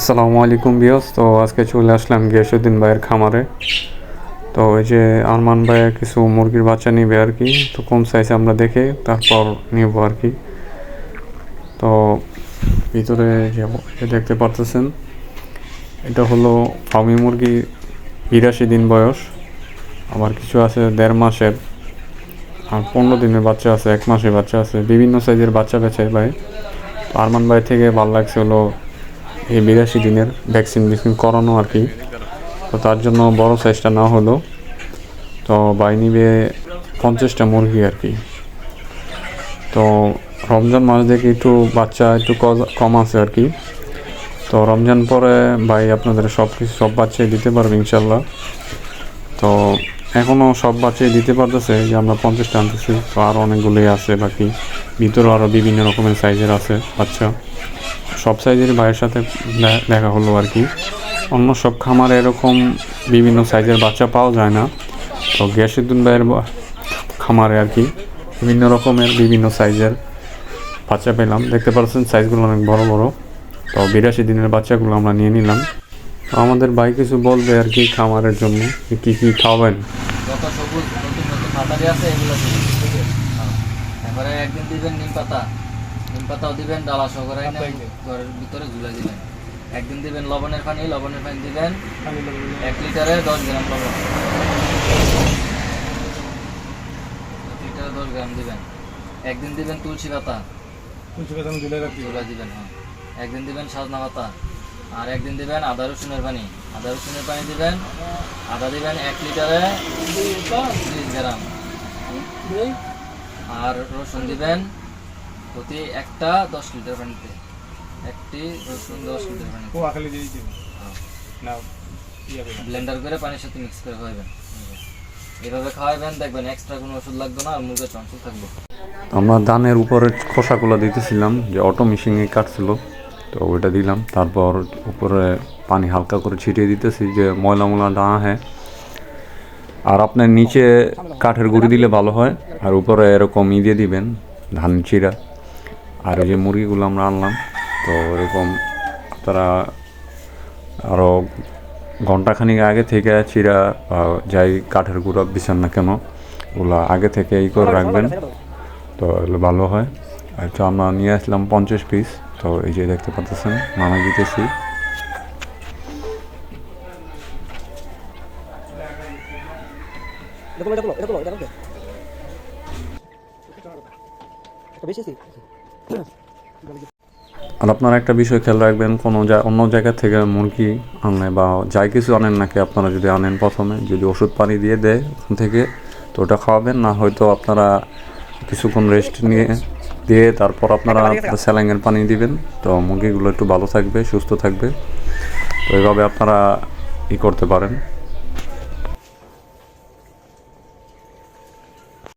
আসসালামু আলাইকুম বিয়স। তো আজকে চলে আসলাম গিয়াসউদ্দিন ভাইয়ের খামারে। তো ওই যে আরমান ভাইয়া কিছু মুরগির বাচ্চা নিবে আর কি। তো কোন সাইজ আমরা দেখে তারপর নিব আর কি। তো ভিতরে যে দেখতে পারতেছেন এটা হলো ফার্মি মুরগি, 82 দিন বয়স। আবার কিছু আছে 1.5 মাসের, আর 15 দিনের বাচ্চা আছে, 1 মাসের বাচ্চা আছে, বিভিন্ন সাইজের বাচ্চা বেচায় ভাই। তো আরমান ভাই থেকে ভালো লাগছে হলো এই 82 দিনের ভ্যাকসিন করানো আর কি। তো তার জন্য বড় সাইজটা না হলো, তো ভাই নিবে 50টা মুরগি আর কি। তো রমজান মাস দেখে একটু বাচ্চা একটু কম আছে আর কি। তো রমজান পরে ভাই আপনাদের সব বাচ্চাই দিতে পারবে ইনশাল্লাহ। তো এখনও সব বাচ্চাই দিতে পারতেছে, যে আমরা 50টা আনতেছি। তো আরও অনেকগুলোই আছে বাকি, ভিতরে আরও বিভিন্ন রকমের সাইজের আছে বাচ্চা। সব সাইজের ভাইয়ের সাথে দেখা হলো আর কি। অন্য সব খামারে এরকম বিভিন্ন সাইজের বাচ্চা পাওয়া যায় না। তো গিয়াসউদ্দিন ভাইয়ের খামারে আর কি বিভিন্ন রকমের বিভিন্ন সাইজের বাচ্চা পেলাম। দেখতে পাচ্ছেন সাইজগুলো অনেক বড় বড়। তো 82 দিনের বাচ্চাগুলো আমরা নিয়ে নিলাম। তো আমাদের ভাই কিছু বলবে আর কি খামারের জন্য কি কি খাওয়াবেন। যত সবুজ নতুন নতুন পাতারি আছে এগুলো দিবেন। এবারে একদিন দিবেন নিম পাতাও দিবেন, ডালা সহকারে ঘরের ভিতরে ঝুলাই দিবেন। একদিন দিবেন লবণের পানি দিবেন 1 লিটারে 10 গ্রাম লবণ, 1 লিটারে 10 গ্রাম দিবেন। একদিন দিবেন তুলসী পাতা ঝুলাই দিবেন। একদিন দিবেন সাজনা পাতা, আর একদিন দিবেন আদা রসুনের পানি দিবেন। আদা দিবেন 1 লিটারে 30 গ্রাম, আর রসুন দিবেন প্রতি একটা 10 লিটার পানিতে। একটি রসুন 10 লিটার পানিতে ব্লেন্ডার করে পানির সাথে মিক্স করে খাওয়াবেন। এভাবে খাওয়াবেন, দেখবেন এক্সট্রা কোনো ওষুধ লাগবে না, আর মুরগির চঞ্চল থাকবে। আমরা ধানের উপরে খোসাগুলো দিতেছিলাম, যে অটো মেশিনে কাটছিল, তো ওইটা দিলাম। তারপর উপরে পানি হালকা করে ছিটিয়ে দিতেছি, যে ময়লা না হয়। আর আপনার নিচে কাঠের গুঁড়ি দিলে ভালো হয়, আর উপরে এরকম দিয়ে দিবেন ধান চিরা। আর এই যে মুরগিগুলো আমরা আনলাম, তো এরকম তারা আরও ঘন্টাখানিক আগে থেকে চিরা যাই কাঠের গুঁড়া বিছান না কেন, ওগুলো আগে থেকে করে রাখবেন, তো এগুলো ভালো হয়। আচ্ছা, আমরা নিয়ে আসলাম 50 পিস। তো এই যে দেখতে পাচ্ছেন নামা দিতেছি। আর আপনারা একটা বিষয় খেয়াল রাখবেন, অন্য জায়গা থেকে মুরগি আনলে বা যাই কিছু আনেন নাকি, আপনারা যদি আনেন প্রথমে যদি ওষুধ পানি দিয়ে দেয় ওখান থেকে, তো ওটা খাওয়াবেন না। হয়তো আপনারা কিছুক্ষণ রেস্ট দিয়ে তারপর আপনারা স্যালাইনের পানি দিবেন, তো মুরগিগুলো একটু ভালো থাকবে, সুস্থ থাকবে। তো এইভাবে আপনারা করতে পারেন।